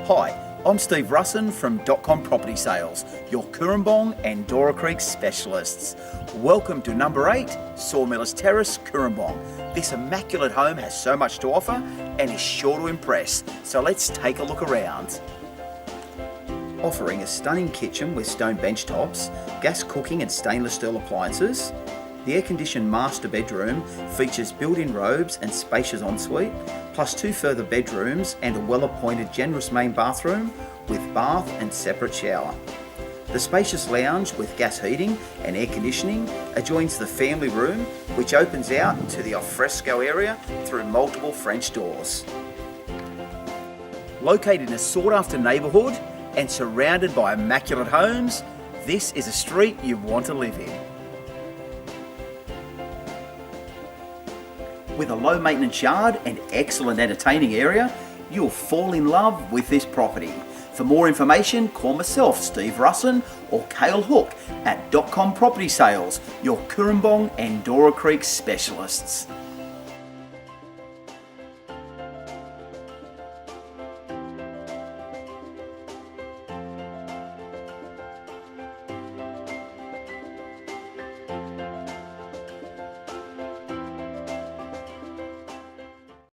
Hi, I'm Steve Russin from Dotcom Property Sales, your Cooranbong and Dora Creek specialists. Welcome to number 8, Sawmillers Terrace, Cooranbong. This immaculate home has so much to offer and is sure to impress, so let's take a look around. Offering a stunning kitchen with stone bench tops, gas cooking and stainless steel appliances, the air-conditioned master bedroom features built-in robes and spacious ensuite, plus 2 further bedrooms and a well-appointed generous main bathroom with bath and separate shower. The spacious lounge with gas heating and air conditioning adjoins the family room, which opens out into the alfresco area through multiple French doors. Located in a sought-after neighbourhood and surrounded by immaculate homes, this is a street you want to live in. With a low maintenance yard and excellent entertaining area, you'll fall in love with this property. For more information, call myself, Steve Russin, or Cale Hook at Dotcom Property Sales, your Cooranbong and Dora Creek specialists.